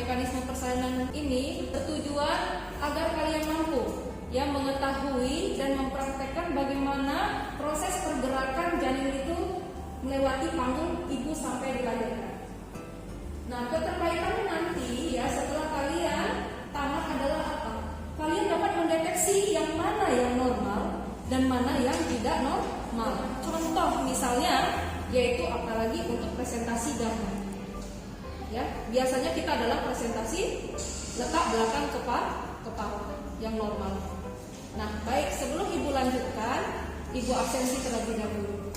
mekanisme persalinan ini bertujuan agar kalian mampu mengetahui dan mempraktekkan bagaimana proses pergerakan janin itu melewati panggul ibu sampai dilahirkan. Nah, keterkaitannya nanti setelah kalian tamat adalah apa? Kalian dapat mendeteksi yang mana yang normal dan mana yang tidak normal. Contoh misalnya yaitu apalagi untuk presentasi dahi. Biasanya kita adalah presentasi letak belakang kepala yang normal. Nah, baik, sebelum ibu lanjutkan, ibu absensi terlebih dahulu.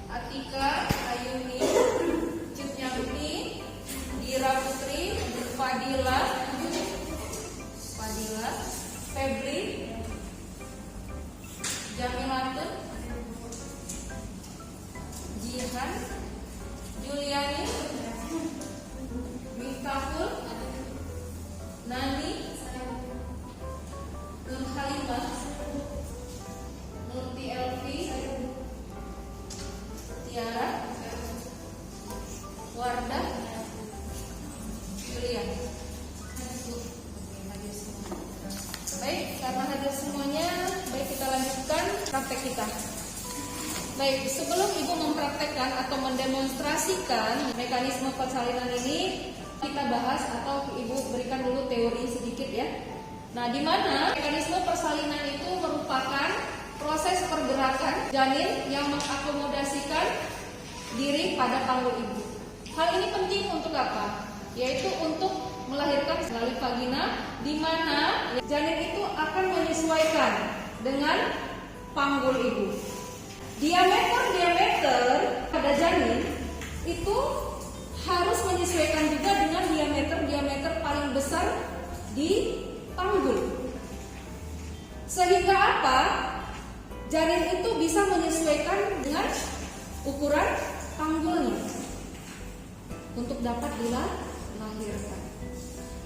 Atika, Ayuni, Cipnyakti, Dira Putri, Fadila, Febri, Jamilatun, Jihan, Juliani, Miftahul, Nani, Nur Halimah, Nurti Elvi, Tiara, Wardah, Julian. Baik, karena hadir semuanya, baik kita lanjutkan praktek kita. Baik, sebelum ibu mempraktekkan atau mendemonstrasikan mekanisme persalinan ini, kita bahas atau ibu berikan dulu teori sedikit ya. Nah, di mana mekanisme persalinan itu merupakan proses pergerakan janin yang mengakomodasikan diri pada panggul ibu. Hal ini penting untuk apa? Yaitu untuk melahirkan melalui vagina, di mana janin itu akan menyesuaikan dengan panggul ibu. Diameter pada janin itu harus menyesuaikan juga dengan diameter paling besar di panggul. Sehingga apa? Janin itu bisa menyesuaikan dengan ukuran panggulnya untuk dapat dilahirkan.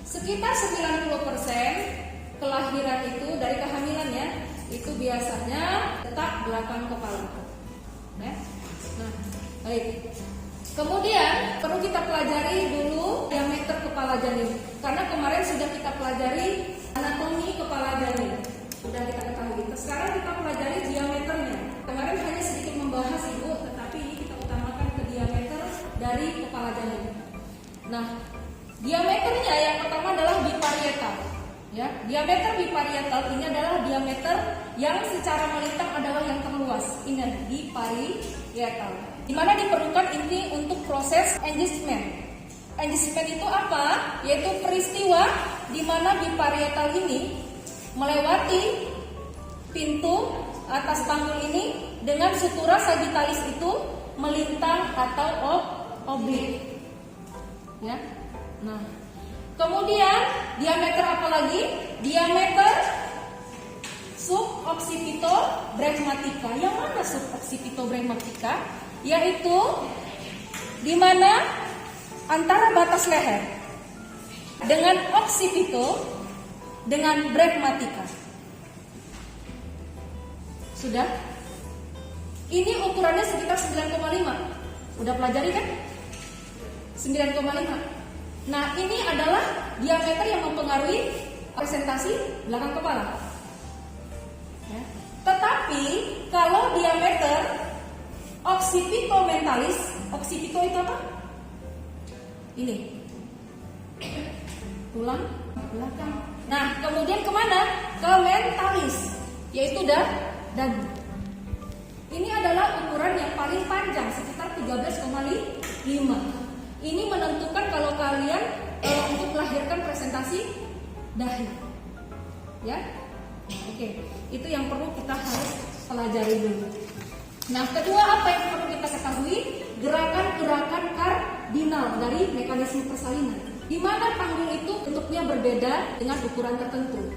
Sekitar 90% kelahiran itu dari kehamilannya itu biasanya letak belakang kepala. Nah, baik. Kemudian perlu kita pelajari dulu diameter kepala janin, karena kemarin sudah kita pelajari anatomi kepala janin, sudah kita ketahui. Sekarang kita pelajari diameternya. Kemarin hanya sedikit membahas ibu, tetapi ini kita utamakan ke diameter dari kepala janin. Nah, diameternya yang pertama adalah biparietal. Diameter biparietal ini adalah diameter yang secara melintang adalah yang terluas. Ini biparietal. Di mana diperlukan ini untuk proses engagement. Engagement itu apa? Yaitu peristiwa di mana biparietal ini melewati pintu atas panggul ini dengan sutura sagittalis itu melintang atau oblik. Nah, kemudian diameter apa lagi? Diameter suboccipito-bregmatica. Yang mana suboccipito-bregmatica? Yaitu di mana antara batas leher dengan occipito dengan bregmatica. Sudah? Ini ukurannya sekitar 9,5. Udah pelajari kan? 9,5. Nah, ini adalah diameter yang mempengaruhi presentasi belakang kepala. Tetapi kalau diameter occipito-mentalis, occipito itu apa? Ini tulang belakang. Nah, kemudian kemana? Ke mentalis, yaitu dagu. Ini adalah ukuran yang paling panjang, sekitar 13,5. Ini menentukan kalau kalian untuk melahirkan presentasi dahi. Oke, itu yang perlu kita harus pelajari dulu. Nah, kedua apa yang perlu kita ketahui? Gerakan-gerakan kardinal dari mekanisme persalinan. Di mana panggul itu bentuknya berbeda dengan ukuran tertentu.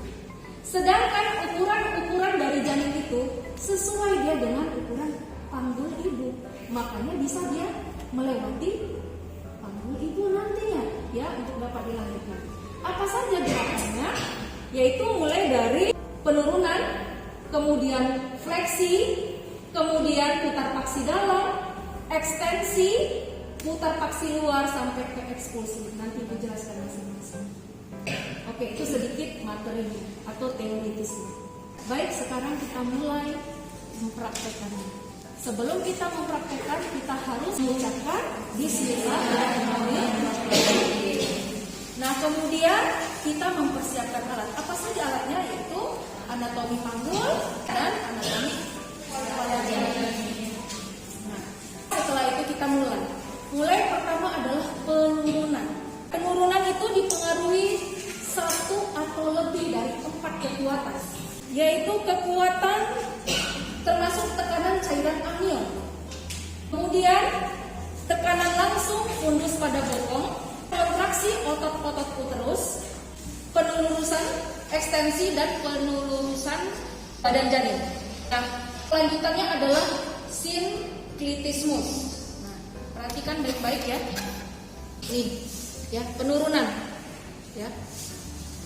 Sedangkan ukuran-ukuran dari janin itu sesuai dia dengan ukuran panggul ibu. Makanya bisa dia melewati panggul ibu nantinya untuk dapat dilahirkan. Apa saja gerakannya? Yaitu mulai dari penurunan, kemudian fleksi, kemudian putar paksi dalam, ekstensi, putar paksi luar sampai ke eksklusi. Nanti dijelaskan masing-masing. Oke, itu sedikit materinya atau teoritisnya. Baik, sekarang kita mulai mempraktekannya. Sebelum kita mempraktekkan, kita harus mengucapkan Bismillahirrahmanirrahim. Nah, kemudian kita mempersiapkan alat. Apa saja alatnya? Yaitu anatomi panggul dan anatomi kepala janin. Nah, setelah itu kita mulai. Mulai pertama adalah penurunan. Penurunan itu dipengaruhi satu atau lebih dari 4 kekuatan, yaitu kekuatan termasuk tekanan cairan anion. Kemudian tekanan langsung fundus pada bokong, kontraksi otot-otot uterus, penelurusan, ekstensi dan penelurusan badan janin. Nah, lanjutannya adalah sinklitismus. Nah, perhatikan baik-baik ya. Nih, ya, penurunan. Ya.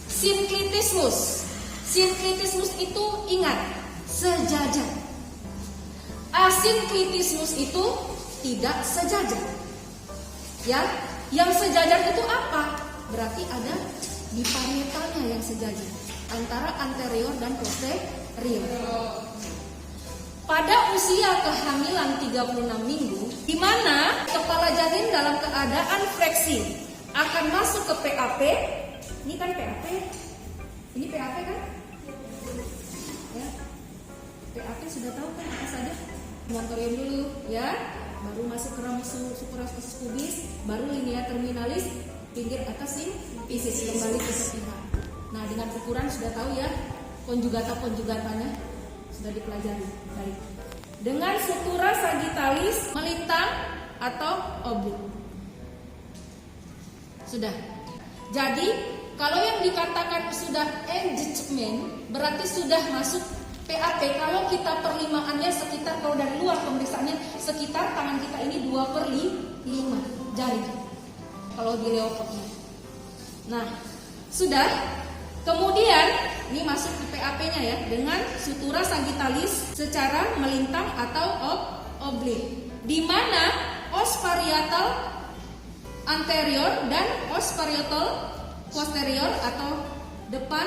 Sinklitismus. Sinklitismus itu ingat, sejajar. Asinklitismus itu tidak sejajar. Ya, yang sejajar itu apa? Berarti ada di parietalnya yang sejajar antara anterior dan posterior. Pada usia kehamilan 36 minggu, di mana kepala janin dalam keadaan fleksi akan masuk ke PAP. Ini kan PAP. Ini PAP kan? Ya. PAP sudah tahu kan apa saja? Motorium dulu, ya. Baru masuk ke ramus supraspes pubis, baru linea terminalis, pinggir atas simfisis, kembali ke sepihak. Nah, dengan ukuran sudah tahu ya, konjugata-konjugatanya sudah dipelajari. Baik. Dengan sutura sagittalis melintang atau oblik. Sudah. Jadi, kalau yang dikatakan sudah engagement berarti sudah masuk PAP. Kalau kita perlimaannya sekitar, kalau dari luar pemeriksaannya sekitar tangan kita ini 2/5 jari. Kalau di leopardnya. Nah, sudah. Kemudian ini masuk ke PAP-nya ya, dengan sutura sagittalis secara melintang atau oblik, di mana os parietal anterior dan os parietal posterior atau depan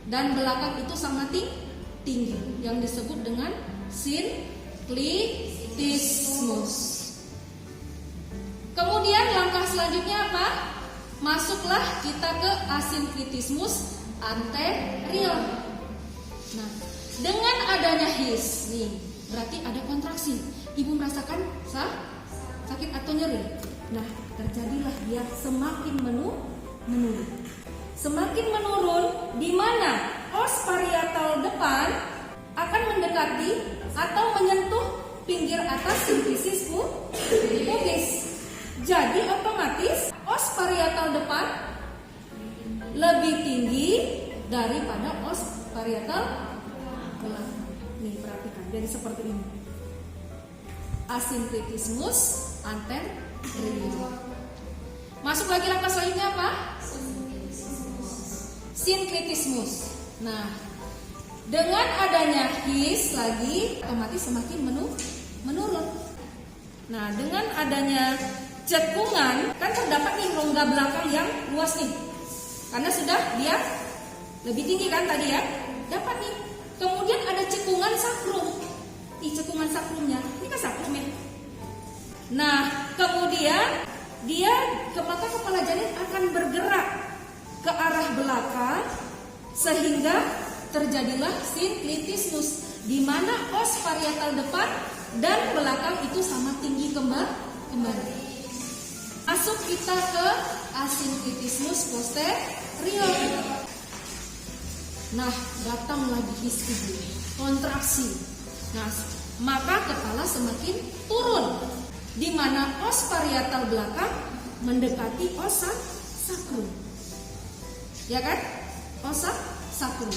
dan belakang itu sama tinggi, yang disebut dengan sinklitismus. Kemudian langkah selanjutnya apa? Masuklah kita ke asinklitismus anterior. Nah, dengan adanya his nih, berarti ada kontraksi. Ibu merasakan sakit atau nyeri. Nah, terjadilah dia semakin menurun. Semakin menurun, di mana os parietal depan akan mendekati atau menyentuh pinggir atas simfisis pubis. Jadi otomatis os parietal depan lebih tinggi daripada os parietal belakang. Nih, perhatikan, jadi seperti ini. Asinklitismus anterior. Masuk lagi langkah selanjutnya apa? Sinklitismus. Nah, dengan adanya his lagi otomatis semakin menurun. Nah, dengan adanya cekungan kan terdapat nih rongga belakang yang luas nih. Karena sudah dia lebih tinggi kan tadi ya. Dapat nih. Kemudian ada cekungan sakrum. Nih cekungan sakrumnya. Ini kan sakrum ya. Nah, kemudian dia maka kepala janin akan bergerak ke arah belakang sehingga terjadilah sinklitismus, di mana os parietal depan dan belakang itu sama tinggi kembali. Masuk kita ke asinklitismus posterior. Nah, datang lagi his ibu, kontraksi. Nah, maka kepala semakin turun, di mana os parietal belakang mendekati os sakrum. Ya kan? Os sakrum.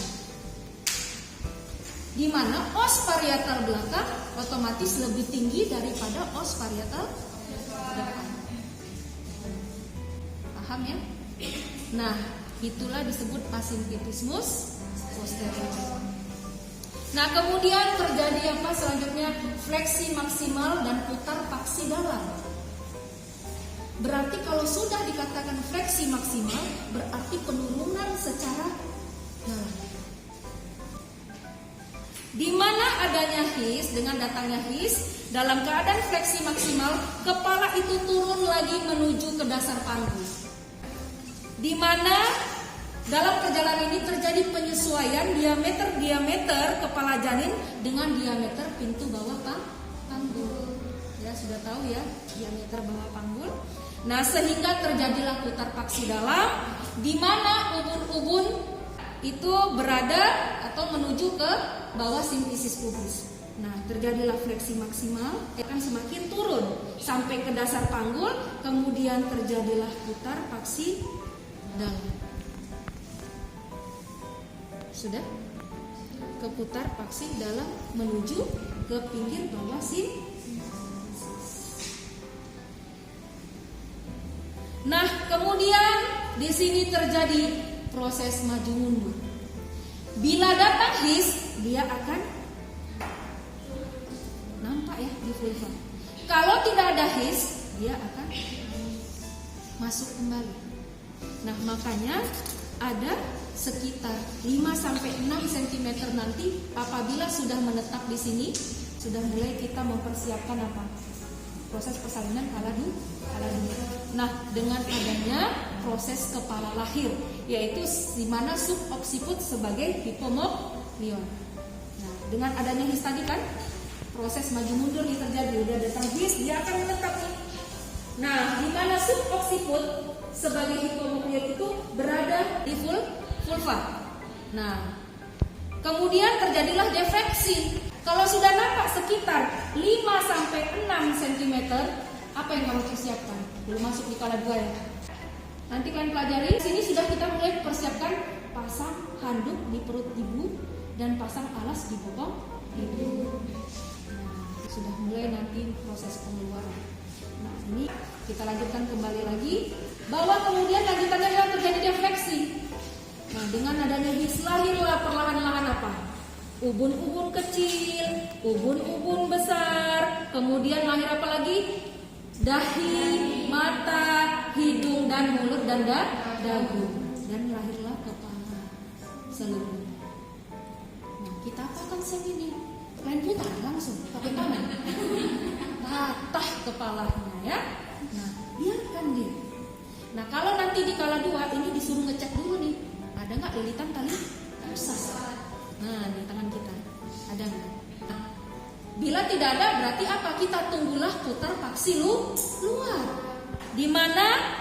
Di mana os parietal belakang otomatis lebih tinggi daripada os parietal depan. Paham ya? Nah, itulah disebut asinklitismus posterior. Nah, kemudian terjadi apa selanjutnya? Fleksi maksimal dan putar paksi dalam. Berarti kalau sudah dikatakan fleksi maksimal, berarti penurunan secara dalam. Di mana adanya his, dengan datangnya his, dalam keadaan fleksi maksimal, kepala itu turun lagi menuju ke dasar panggul. Di mana dalam perjalanan ini terjadi penyesuaian diameter kepala janin dengan diameter pintu bawah panggul. Ya, sudah tahu ya, diameter bawah panggul. Nah, sehingga terjadilah putar paksi dalam, di mana ubun-ubun itu berada atau menuju ke bawah simfisis pubis. Nah, terjadilah fleksi maksimal, akan semakin turun sampai ke dasar panggul, kemudian terjadilah putar paksi dalam. Sudah? Keputar paksi dalam menuju ke pinggir bawah simfisis. Nah, kemudian di sini terjadi proses maju mundur. Bila datang his, dia akan nampak ya di vulva. Kalau tidak ada his, dia akan masuk kembali. Nah, makanya ada sekitar 5-6 cm nanti apabila sudah menetap di sini, sudah mulai kita mempersiapkan apa? Proses persalinan kala dua. Nah, dengan adanya proses kepala lahir, yaitu di mana subocciput sebagai hipomoklion. Nah, dengan adanya his tadi kan, proses maju mundur ini terjadi. Udah datang his, dia akan menetap nih. Nah, di mana subocciput sebagai hipomoklion itu berada di vulva. Nah, kemudian terjadilah defleksi. Kalau sudah nampak sekitar 5-6 cm, apa yang harus disiapkan? Belum masuk di kala 2 ya. Nanti kalian pelajari. Sini sudah kita mulai persiapkan pasang handuk di perut ibu dan pasang alas di bokong ibu. Nah, sudah mulai nanti proses pengeluaran. Nah, ini kita lanjutkan kembali lagi, bahwa kemudian lanjutannya adalah terjadi defleksi. Nah, dengan adanya his, lahirlah perlahan-lahan apa? Ubun-ubun kecil, ubun-ubun besar, kemudian lahir apa lagi? Dahi, mata, hidung dan mulut dan dagu, dan lahirlah kepala seluruhnya. Nah, kita apakan seng ini? Lain putar langsung pakai tangan, patah kepalanya ya. Nah, biarkan dia. Nah, kalau nanti di kala 2 ini disuruh ngecek dulu nih, ada nggak lilitan tali pusat? Nah, di tangan kita ada nggak? Nah, bila tidak ada, berarti apa? Kita tunggulah putar paksi luar, di mana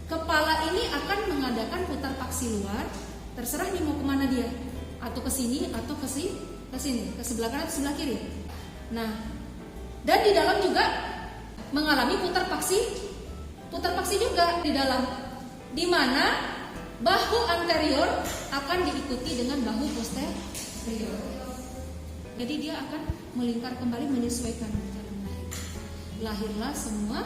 kepala ini akan mengadakan putar paksi luar. Terserah nih mau kemana dia, atau ke sini atau ke sini, ke sebelah kanan, sebelah kiri. Nah, dan di dalam juga mengalami putar paksi juga di dalam, di mana bahu anterior akan diikuti dengan bahu posterior. Jadi dia akan melingkar kembali, menyesuaikan jalan lahir. Lahirlah semua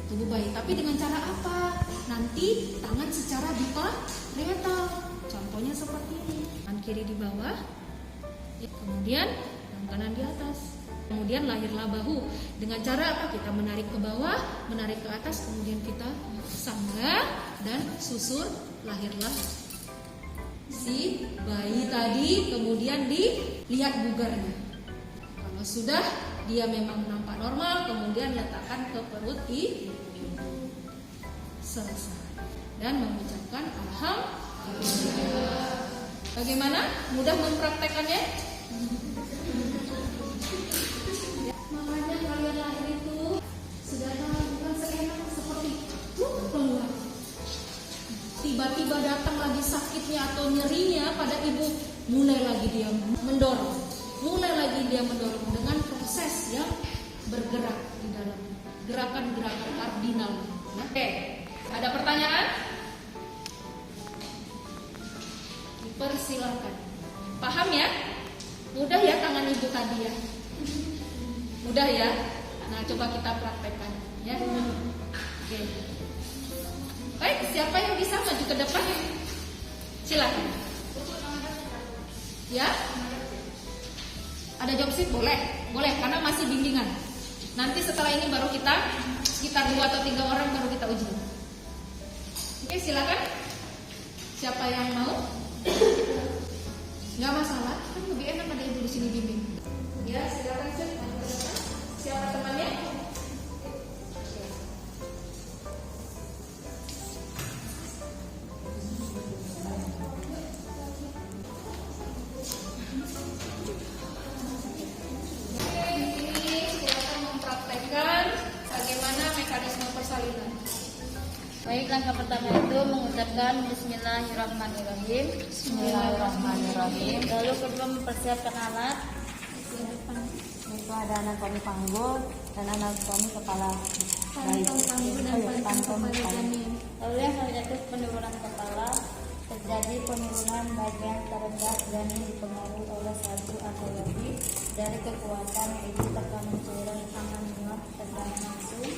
tubuh bayi. Tapi dengan cara apa? Nanti tangan secara biparietal. Contohnya seperti ini. Tangan kiri di bawah, kemudian tangan kanan di atas. Kemudian lahirlah bahu. Dengan cara apa? Kita menarik ke bawah, menarik ke atas, kemudian kita sanggah dan susur, lahirlah si bayi tadi. Kemudian dilihat bugarnya. Kalau sudah dia memang nampak normal, kemudian letakkan ke perut ibu. Selesai. Dan mengucapkan alhamdulillah. Bagaimana? Mudah mempraktekannya? Makanya kalian lahir itu sudah bukan seenak seperti keluar. Tiba-tiba datang lagi sakitnya atau nyerinya pada ibu, mulai lagi dia mendorong dengan proses yang bergerak di dalam gerakan-gerakan kardinal. Oke, ada pertanyaan? Dipersilakan. Paham ya? Mudah ya tangan ibu tadi ya? Mudah ya? Nah, coba kita praktekkan ya. Oke. Baik, siapa yang bisa maju ke depan? Silakan. Ya? Ada job sheet boleh? Boleh, karena masih bimbingan. Nanti setelah ini baru kita sekitar 2 atau 3 orang baru kita uji. Oke, silakan. Siapa yang mau? Nggak masalah, kan lebih enak ada ibu di sini bimbing. Ya, silakan cek. Siapa temannya? Baik, langkah pertama itu mengucapkan Bismillahirrahmanirrahim. Bismillahirrahmanirrahim. Lalu kedua mempersiapkan alat. Itu ada anatomi panggul dan anatomi kepala bayi. Lalu yang selanjutnya itu penurunan kepala. Terjadi penurunan bagian terendah janin dipengaruhi oleh satu atau lebih dari kekuatan, yaitu tekanan turun tangan muat, tegangan langsung,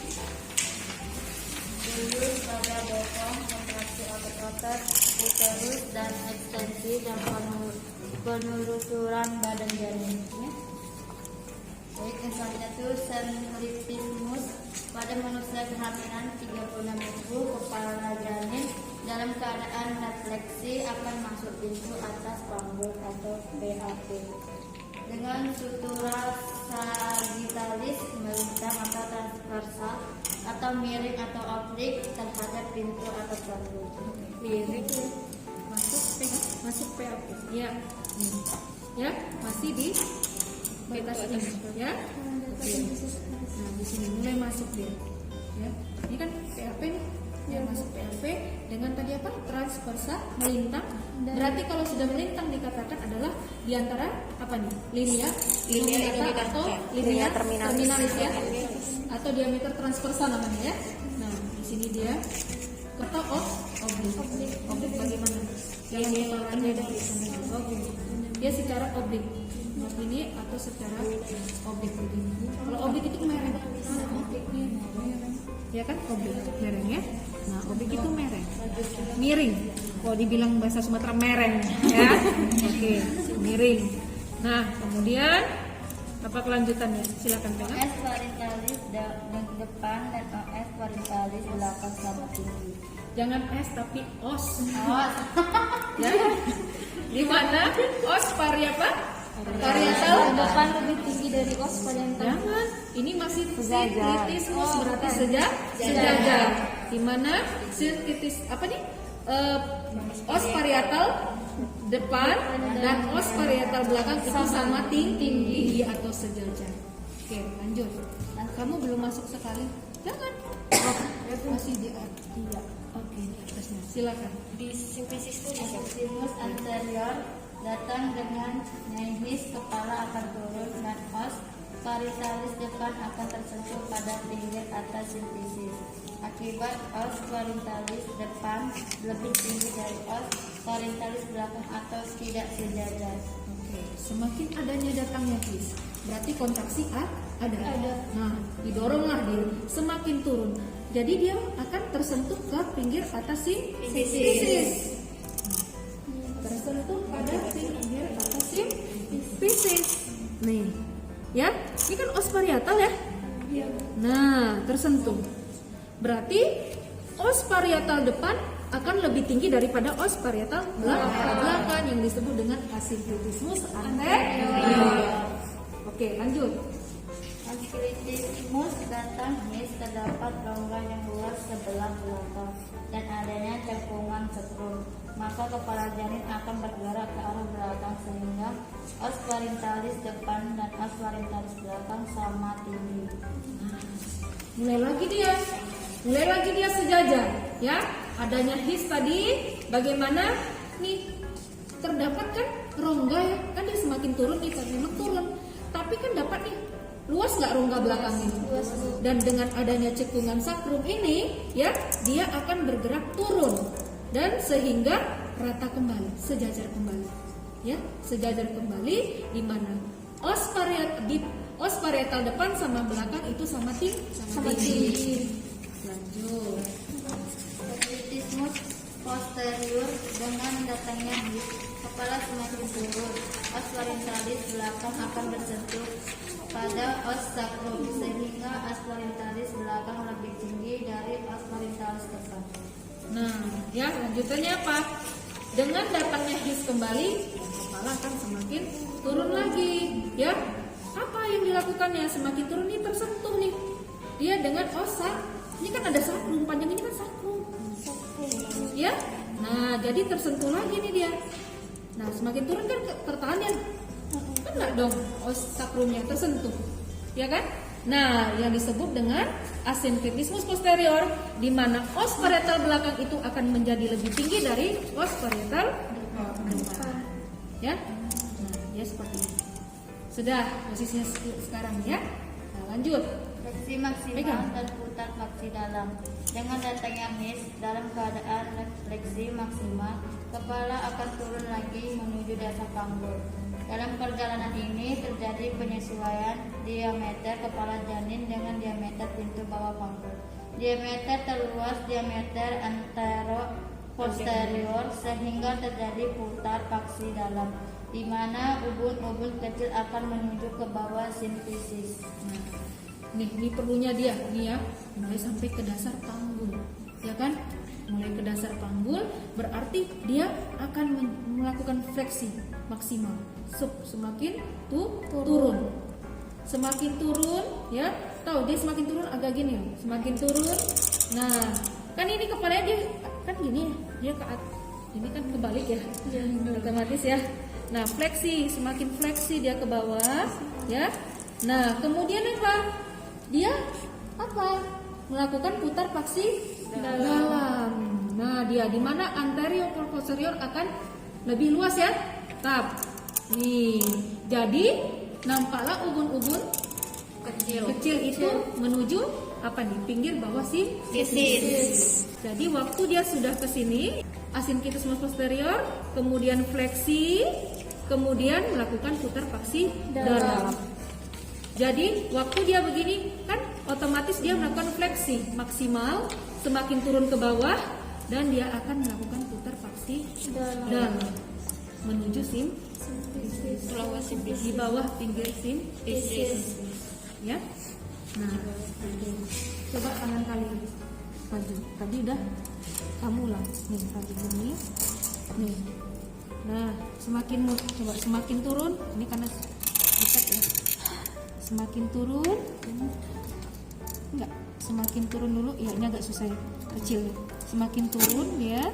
lulus pada bokong, kontraksi otot-otot, uterus dan ekstensi dan penelusuran badan janin. Ya. Baik, yang selanjutnya itu sensitismus pada manusia kehamilan 36 minggu, kepala janin dalam keadaan refleksi akan masuk pintu atas panggul atau BAP dengan sutura sagittalis melintang atau transversal atau miring atau oblik terhadap pintu atau panggul. Miring masuk PAP. Ya. Ya, masih di atas ini ya. Oke. Nah, di sini mulai masuk dia. Ya. Ini kan PAP nih. Ya, masuk PAP dengan tadi apa? Transversa, melintang. Berarti kalau sudah melintang dikatakan adalah di antara apa nih? Linea atau linea terminalis ya. Atau diameter transversa namanya ya. Nah, di sini dia kata oblik. Oblik bagaimana? Yang mengeluarkannya dari oblik. Dia secara oblik. Ini atau secara oblik begini. Kalau oblik itu mereng. Ya kan oblik mereng ya. Nah, oblik itu mereng. Miring. Kalau dibilang bahasa Sumatera mereng ya. Oke, miring. Nah, kemudian apa kelanjutannya? Silakan pegang. OS parentalis depan dan OS parentalis belakang sama tinggi. Jangan S tapi OS. OS. Ya. Di mana OS parietal depan lebih tinggi dari OS parietal. Jangan. Ini masih Sejajar. sinkritismus berarti sejajar. Di mana sinkritis apa nih? Os parietal depan dan os parietal belakang itu sama tinggi atau sejajar. Oke, lanjut. Kamu belum masuk sekali. Jangan. Masih di iya. Oke, di atasnya. Silakan. Di simplisis itu Sinus anterior datang dengan nihis, kepala akan turun dan os paritalis depan akan tersentuh pada pinggir atas sintesis. Akibat os paritalis depan lebih tinggi dari os paritalis belakang atau tidak sejajar. Oke, semakin adanya datangnya his, berarti kontraksi ada. Nah, didoronglah dia semakin turun. Jadi dia akan tersentuh ke pinggir atas sintesis. Tersentuh pada pinggir atas sintesis. Nih, ya, ini kan os parietal ya. Nah, tersentuh. Berarti os parietal depan akan lebih tinggi daripada os parietal belakang yang disebut dengan asinkritismus anterior. Oke, lanjut. Asinkritismus datang his terdapat rongga yang luas sebelah belakang dan adanya cekungan sekrum. Maka kepala janin akan bergerak ke arah belakang sehingga os parentalis depan dan os parentalis belakang sama tinggi. Mulai lagi dia sejajar, ya. Adanya his tadi, bagaimana nih? Terdapat kan rongga ya, kan dia semakin turun nih, memang turun. Tapi kan dapat nih, luas nggak rongga belakang ini? Dan dengan adanya cekungan sakrum ini, ya, dia akan bergerak turun dan sehingga rata kembali, sejajar kembali, ya, sejajar kembali di mana os parietal depan sama belakang itu sama tinggi. Lanjut. Asinkritismus posterior dengan datangnya his, kepala semakin turun, os parentalis belakang akan bersentuh pada os sacrum sehingga os parentalis belakang lebih tinggi dari os parentalis depan. Nah, ya lanjutannya apa? Dengan dapatnya his kembali, kepala akan semakin turun lagi, ya. Apa yang dilakukannya? Semakin turun nih tersentuh nih. Dia dengan osak. Ini kan ada sakrum, panjang ini kan sakrum. Ya. Nah, jadi tersentuh lagi nih dia. Nah, semakin turun kan tertahan ya. Kena dong os sakrumnya tersentuh. Ya kan? Nah, yang disebut dengan asinkritismus posterior, di mana os parietal belakang itu akan menjadi lebih tinggi dari os parietal depan. Ya, nah, ya seperti ini. Sudah posisinya sekarang ya. Nah, lanjut. Fleksi maksimal Pegang. dan putar fleksi dalam. Dengan datangnya his dalam keadaan refleksi maksimal, kepala akan turun lagi menuju dasar panggul. Dalam perjalanan ini terjadi penyesuaian diameter kepala janin dengan diameter pintu bawah panggul. Diameter terluas diameter antero posterior sehingga terjadi putar paksi dalam, di mana ubun-ubun kecil akan menuju ke bawah simfisis. Nah, ini perlunya dia, nih ya, mulai sampai ke dasar panggul, ya kan? Mulai ke dasar panggul berarti dia akan melakukan fleksi maksimal. Semakin turun. Semakin turun, ya. Tahu dia semakin turun agak gini, semakin turun. Nah, kan ini kepalanya dia kan gini ya, dia ke atas. Ini kan kebalik ya. Otomatis ya. Nah, fleksi, semakin fleksi dia ke bawah, ya. Nah, kemudian apa? Dia apa? Melakukan putar paksi dalam. Nah, dia di mana anterior posterior akan lebih luas ya. Tap. Nih. Jadi nampaklah ubun-ubun kecil itu menuju apa nih? Pinggir bawah simfisis. Jadi waktu dia sudah ke sini, asinkritismus posterior, kemudian fleksi, kemudian melakukan putar paksi dalam. Jadi waktu dia begini kan otomatis dia melakukan fleksi maksimal, semakin turun ke bawah dan dia akan melakukan putar paksi dalam menuju di bawah pinggir simfisis. Ya. Nah, coba tangan kali maju. Tadi udah kamu lah. Nih tadi gini. Nih. Nah, semakin turun. Ini karena dekat ya. Semakin turun. Enggak, semakin turun dulu. Ya, ini agak susah ya. Kecil. Semakin turun dia.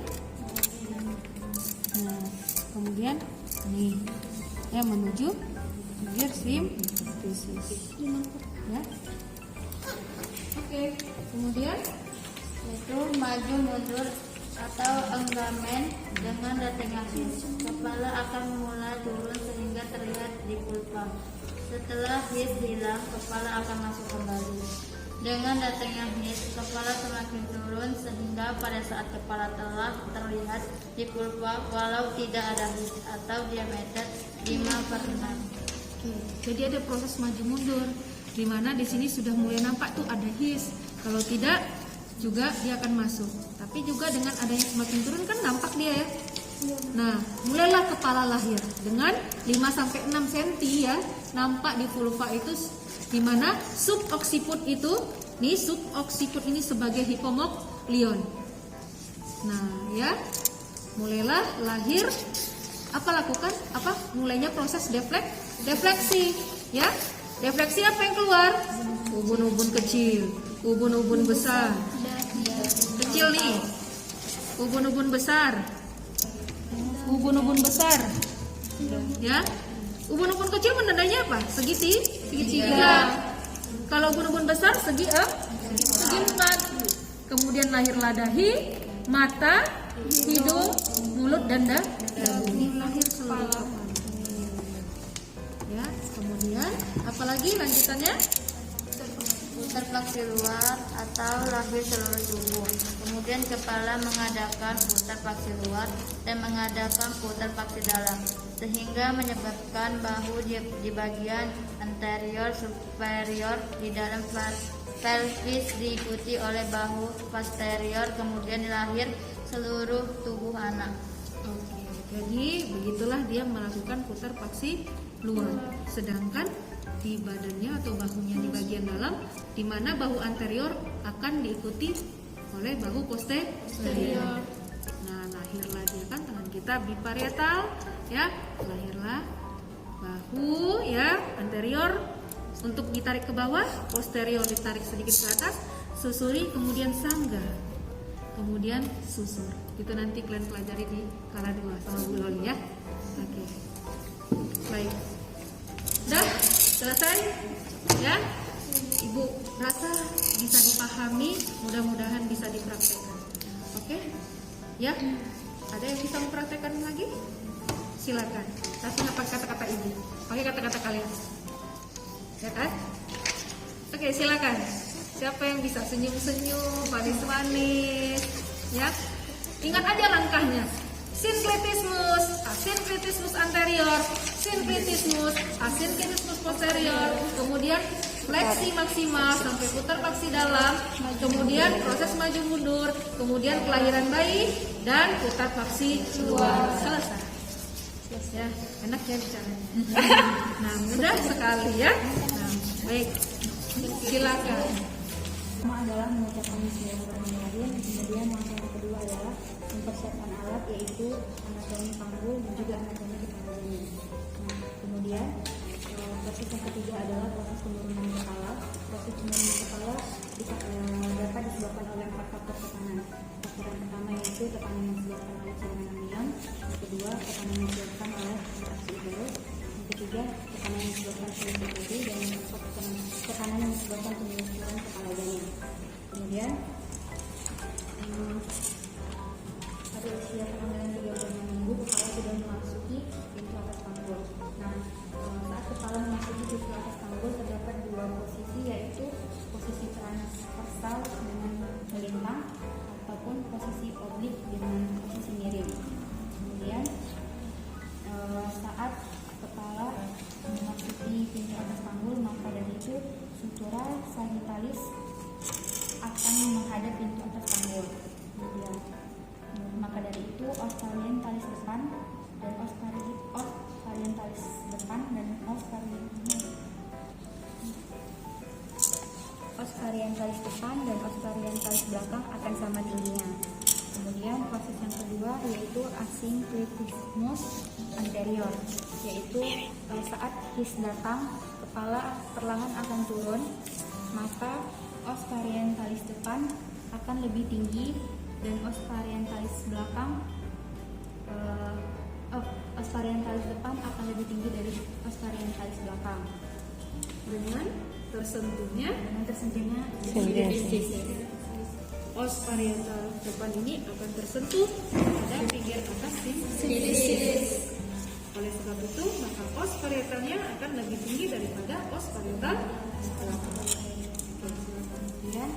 Nah, kemudian nih ya menuju pinggir simfisis. Ya. Oke, kemudian Itu maju mundur atau enggamen dengan datangnya his. Kepala akan mulai turun sehingga terlihat di pulpa. Setelah his hilang, kepala akan masuk kembali. Dengan datangnya his, kepala semakin turun sehingga pada saat kepala telah terlihat di pulpa walau tidak ada his atau diameter 5/6. oke, jadi ada proses maju mundur di mana di sini sudah mulai nampak tuh ada his. Kalau tidak juga dia akan masuk. Tapi juga dengan adanya semakin turun kan nampak dia ya. Nah, mulailah kepala lahir dengan 5-6 cm ya. Nampak di vulva itu di mana subocciput itu, nih subocciput ini sebagai hipomoklion. Nah, ya. Mulailah lahir. Apa lakukan? Apa? Mulainya proses defleksi, ya. Defleksi apa yang keluar? Ubun-ubun kecil, ubun-ubun besar. Kecil nih. Ubun-ubun besar. Ubun-ubun besar. Ya. Ubun-ubun kecil menandainya apa? Segitiga. Kalau ubun-ubun besar segi 4. Kemudian lahirlah dahi, mata, hidung, mulut dan dagu. Lahir seluruh. Ya, kemudian apalagi lanjutannya? Putar paksi luar atau lahir seluruh tubuh. Kemudian kepala mengadakan putar paksi luar dan mengadakan putar paksi dalam, sehingga menyebabkan bahu di bagian anterior superior di dalam pelvis diikuti oleh bahu posterior, kemudian lahir seluruh tubuh anak. Oke, jadi begitulah dia melakukan putar paksi luar. Sedangkan di badannya atau bahunya di bagian dalam, di mana bahu anterior akan diikuti oleh bahu posterior. Nah, lahirlah dia kan, tangan kita biparietal ya, lahirlah bahu ya anterior untuk ditarik ke bawah, posterior ditarik sedikit ke atas, susuri, kemudian sangga, kemudian susur. Itu nanti kalian pelajari di kala 2 sama Bu Loli ya. Oke. Baik. Udah selesai ya. Ibu rasa bisa dipahami, mudah-mudahan bisa dipraktekkan. Oke? Ya. Ada yang bisa mempraktekkan lagi? Silakan. Tapi nggak pakai kata-kata ibu, pakai kata-kata kalian. Ya kan? Oke, silakan. Siapa yang bisa senyum-senyum, manis-manis, ya? Ingat aja langkahnya. Sincletismus, asincletismus anterior, sincletismus, asincletismus posterior, kemudian fleksi maksimal sampai putar faksi dalam, kemudian proses maju mundur, kemudian kelahiran bayi dan putar faksi luar. Selesai. Ya, enak ya bicaranya. Nah, mudah sekali ya. Nah, baik. Silakan. Pertama adalah mengucapkan bismillahirrahmanirrahim. Kemudian langkah yang kedua adalah mempersiapkan alat, yaitu anatomi panggul dan juga anatomi kepala janin. Nah, kemudian proses yang ketiga adalah proses penurunan kepala. Proses penurunan kepala dapat disebabkan oleh 4 faktor tekanan. Faktor yang pertama yaitu tekanan yang disebabkan oleh saluran amion. Yang kedua, tekanan yang disebabkan oleh kontraksi uterus. Yang ketiga, tekanan yang disebabkan oleh berdiri, dan yang keempat, tekanan yang disebabkan penyusuran kepala janin. Kemudian pada usia kehamilan 36 minggu, kepala sudah memasuki pintu atas panggul. Nah, saat kepala memasuki pintu atas panggul terdapat 2 posisi, yaitu posisi transversal dengan melintang ataupun posisi oblik dengan posisi miring. Kemudian saat kepala memasuki pintu atas panggul, maka dari itu sutura sagittalis akan menghadap pintu atas panggul. Kemudian maka dari itu os parientalis depan dan os parientalis depan dan os parientalis depan dan os parientalis belakang akan sama tingginya. Kemudian proses yang kedua yaitu asincletismus anterior, yaitu saat his datang, kepala perlahan akan turun, maka os parientalis depan akan lebih tinggi dan os parientalis belakang os parientalis depan akan lebih tinggi dari os parientalis belakang. Dengan tersentuhnya Simbiosis. os parietal depan ini akan tersentuh pada pinggir atas simbiosis. Oleh sebab itu, maka os parietalnya akan lebih tinggi daripada os parietal belakang. Kemudian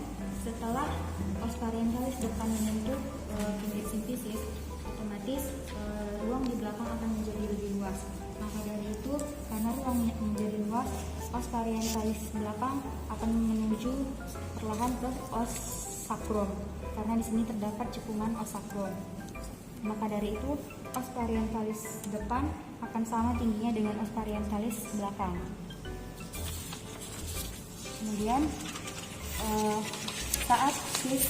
setelah os parientalis depan menyentuh pinggir simfisis, otomatis ruang di belakang akan menjadi lebih luas. Maka dari itu, karena ruang menjadi luas, os parientalis belakang akan menuju perlahan ke os sakrum, karena di sini terdapat cekungan os sakrum. Maka dari itu, os parientalis depan akan sama tingginya dengan os parientalis belakang. Kemudian saat his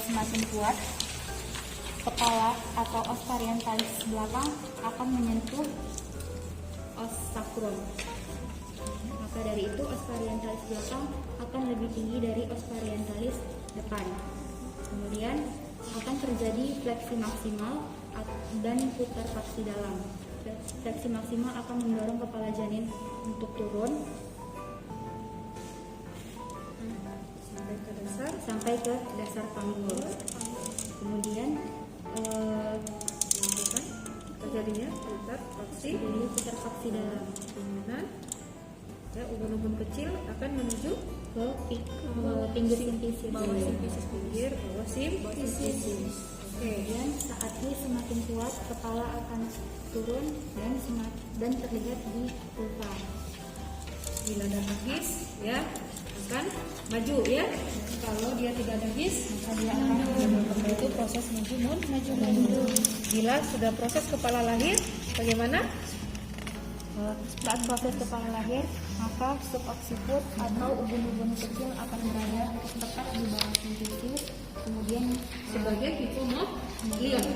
semakin kuat, kepala atau os parientalis belakang akan menyentuh os sakrum. Maka dari itu, os parientalis belakang akan lebih tinggi dari os parientalis depan. Kemudian akan terjadi fleksi maksimal dan putar faksi dalam. Fleksi maksimal akan mendorong kepala janin untuk turun sampai ke dasar panggul. Kemudian terjadinya putar faksi dalam, di mana ya ubun-ubun kecil akan menuju ke pinggir simfisis. bawah simfisis, pinggir bawah simfisis. Kemudian saat his semakin kuat, kepala akan turun dan terlihat di vulva. Bila ada his, ya akan maju ya. Kalau dia tidak ada his, maka dia akan mundur. Itu proses maju mundur. Bila sudah proses kepala lahir, bagaimana? Saat proses kepala lahir, maka subocciput atau ubun-ubun kecil akan berada tepat di bawah simpisis, kemudian Sebagai hipomolion,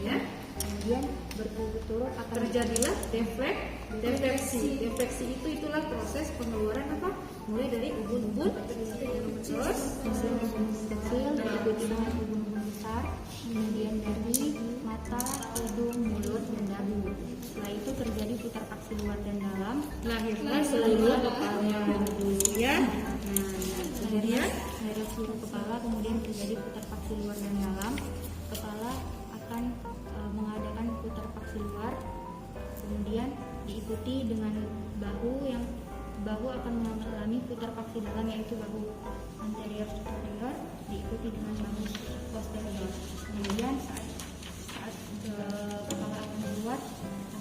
ya. kemudian berturut-turut akan Terjadilah defleksi. Defleksi itulah proses pengeluaran apa? Mulai dari ubun-ubun, terus ubun-ubun kecil diikuti dengan ubun-ubun besar, kemudian dari mata, hidung, mulut, dan dagu. Setelah itu terjadi putar paksi luar dan dalam. lahirlah seluruh kepala, ya. Kemudian dari seluruh kepala kemudian terjadi putar paksi luar dan dalam. Kepala akan mengadakan putar paksi luar, kemudian diikuti dengan bahu akan mengalami putar paksi dalam, yaitu bahu anterior superior diikuti dengan bahu posterior. Kemudian saat kepala akan keluar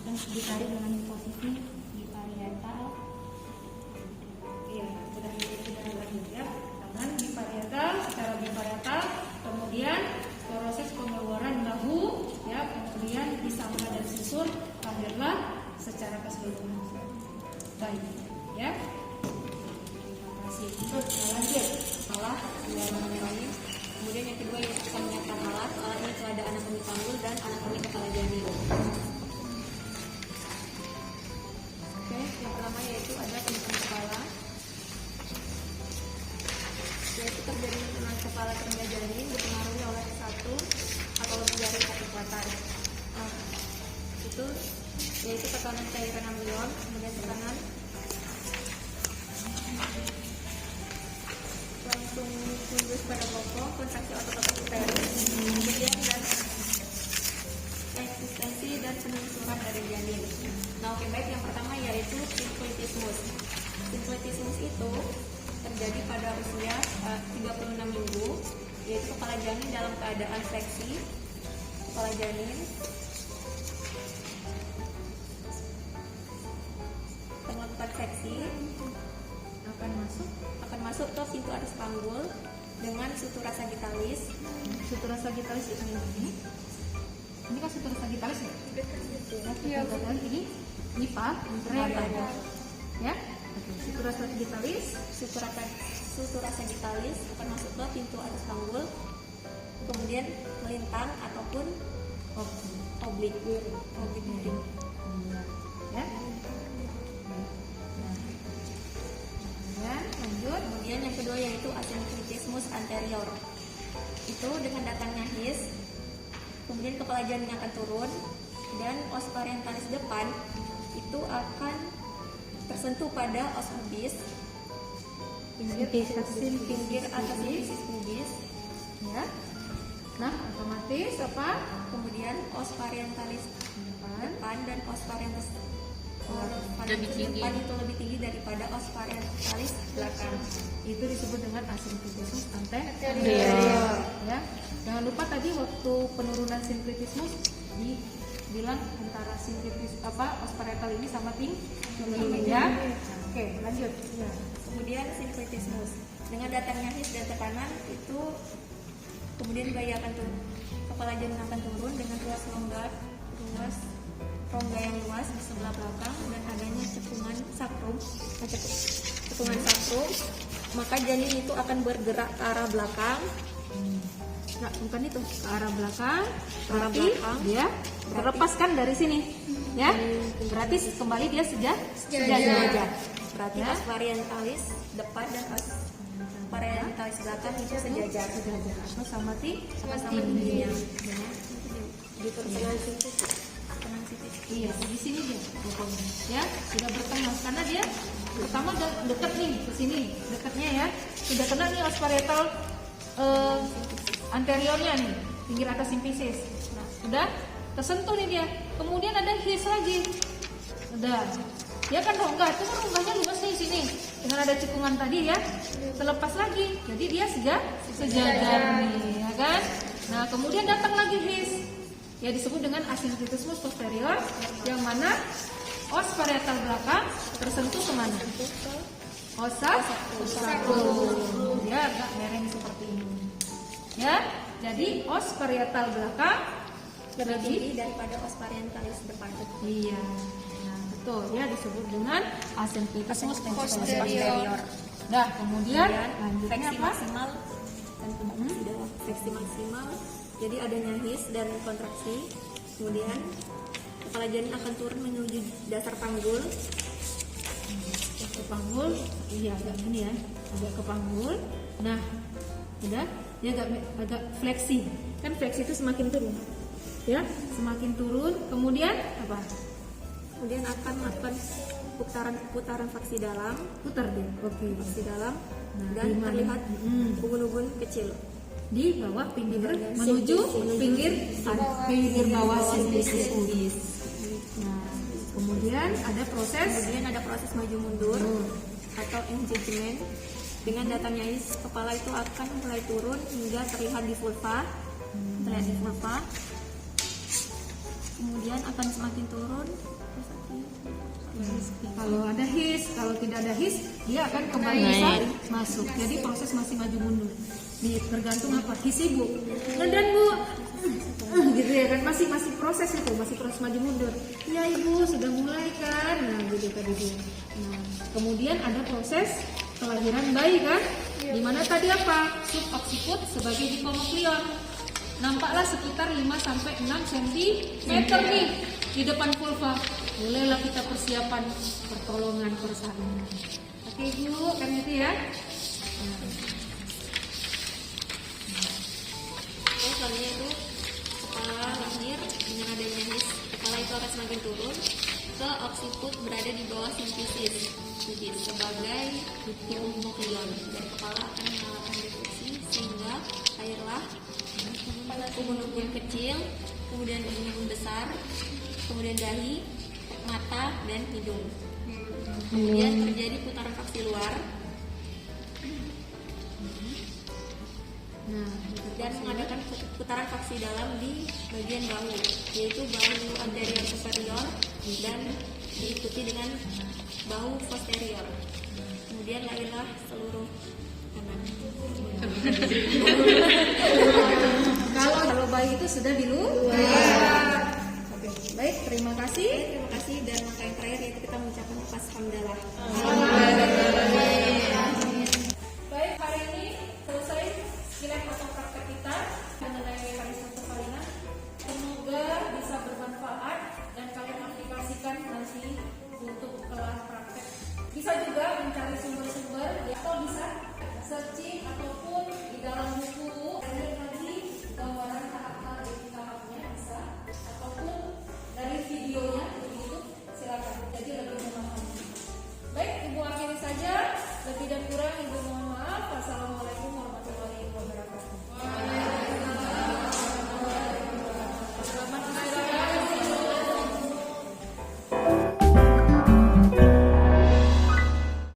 akan ditarik dengan posisi di parietal. Iya, sudah lanjut ya. Tangan biparietal, secara biparietal, kemudian proses pengeluaran bahu, ya, kemudian disangga dan susur lahirlah secara keseluruhan. Baik, ya. Terima kasih. Terus lanjut. Salah dua mengurangi. Kemudian yang kedua yang akan menyiapkan alat. Alat ini telah ada anatomi panggul dan anatomi kepala janin. Oke, yang pertama yaitu ada pembentukan kepala. Yaitu terjadi penurunan kepala terhadap janin dipengaruhi oleh satu atau lebih dari kekuatan. Itu yaitu tekanan cairan amnion, kemudian tekanan langsung tunduk pada bokong, kontraksi otot-otot uterus, kemudian dan eksistensi dan penelusuran dari janin. Nah, oke, baik, yang pertama yaitu symplectismus. Symplectismus itu terjadi pada usia 36 minggu, yaitu kepala janin dalam keadaan fleksi. Kepala janin tempat seksi akan masuk ke pintu atas panggul dengan sutura sagittalis. Sutura sagittalis itu ini. Ini kan sutura sagittalis ya? Iya, betul. Ini nipa, ya. Oke, sutura sagittalis, Sutura sagittalis akan masuk ke pintu atas panggul, kemudian melintang ataupun oblik miring. ya. Ya, lanjut. Kemudian yang kedua yaitu asynclitismus anterior. Itu dengan datangnya his, kemudian kepala janin akan turun dan os parientalis depan itu akan tersentuh pada os pubis, pinggir atas sisis pubis, Ya. Nah, otomatis apa? kemudian os parientalis depan dan os parientalis depan itu lebih tinggi daripada os parientalis belakang. Itu disebut dengan asynclitismus anterior. Ya. Jangan lupa tadi waktu penurunan synclitismus dibilang antara os parietal ini sama tinggi, ya. Oke, lanjut. Ya. Kemudian synclitismus dengan datangnya his dan tekanan itu, kemudian bayi akan turun, kepala janin akan turun dengan ruas rongga yang luas di sebelah belakang dan adanya cekungan sakrum, maka janin itu akan bergerak ke arah belakang. Nah, bukan itu ke arah belakang, arah berarti belakang. dia terlepaskan dari sini, ya. Berarti kembali dia sejajar. Berarti Ya. os parientalis depan dan os parientalis belakang itu sejajar. Atau sama Sama-sama tingginya. Di pertengahan situs. Iya, di sini dia pokoknya. Ya, sudah bertengah karena dia pertama dekat nih ke sini, dekatnya ya. Sudah kena nih os parietal anteriornya nih, pinggir atas simpisis. Nah, sudah tersentuh nih dia. Kemudian ada his lagi. Sudah. Dia kan rongga, itu kan rongganya luas nih sini. Dengan ada cekungan tadi ya, terlepas lagi. Jadi dia sejajar nih, ya kan? Nah, kemudian datang lagi his. Ya disebut dengan asynclitismus posterior, yang mana os parietal belakang tersentuh kemana? Osa sacrum. Ya agak mereng seperti ini. Ya, jadi os parietal belakang lebih tinggi daripada os parientalis depan. Iya. Nah, Itu ya disebut dengan asymptotismus posterior. Nah, kemudian lanjutnya Fleksi apa? maksimal dan kontraksi dalam. Fleksi maksimal, jadi adanya his dan kontraksi. Kemudian kepala janin akan turun menuju dasar panggul. Ke panggul, iya agak gini ya, agak ke panggul. Nah, udah, dia agak fleksi. Kan fleksi itu semakin turun, ya, semakin turun. Kemudian apa? Kemudian akan melakukan putaran faksi dalam, Putar dia. Oke. faksi dalam, Nah, dan di mana? terlihat ubun-ubun kecil. Di bawah pinggir menuju pinggir bawah sintesis pubis. Nah, kemudian ada proses Kemudian ada proses maju mundur atau engagement. Dengan datangnya his, kepala itu akan mulai turun hingga terlihat di vulva. Kemudian akan semakin turun. kalau ada his, kalau tidak ada his, dia akan kembali masuk. Jadi proses masih maju mundur. Tergantung apa? His ibu. Dan bu, gitu ya kan, masih proses itu, masih proses maju mundur. Ya ibu sudah mulai kan, nah gitu tadi bu. Nah, kemudian ada proses kelahiran bayi kan, dimana tadi apa? Subocciput sebagai hiponukleon. Nampaklah sekitar 5-6 cm nih di depan vulva. Mulailah kita persiapan pertolongan persalinan. Oke Bu, kan itu ya. Selanjutnya itu kepala lahir dengan adanya his, kepala itu akan semakin turun ke occiput berada di bawah sintesis sebagai hiponukleon, dan kepala akan mengalami defleksi sehingga lahirlah ubun-ubun kecil, kemudian ubun-ubun besar, kemudian dahi, mata, dan hidung. Kemudian terjadi putaran faksi luar dan mengadakan putaran faksi dalam di bagian bahu, yaitu bahu anterior superior dan diikuti dengan bahu posterior. Kemudian lahirlah seluruh anak. Kalau bayi itu sudah di luar. Oke, baik, terima kasih. Terima kasih, dan langkah yang terakhir yaitu kita mengucapkan lafaz hamdalah.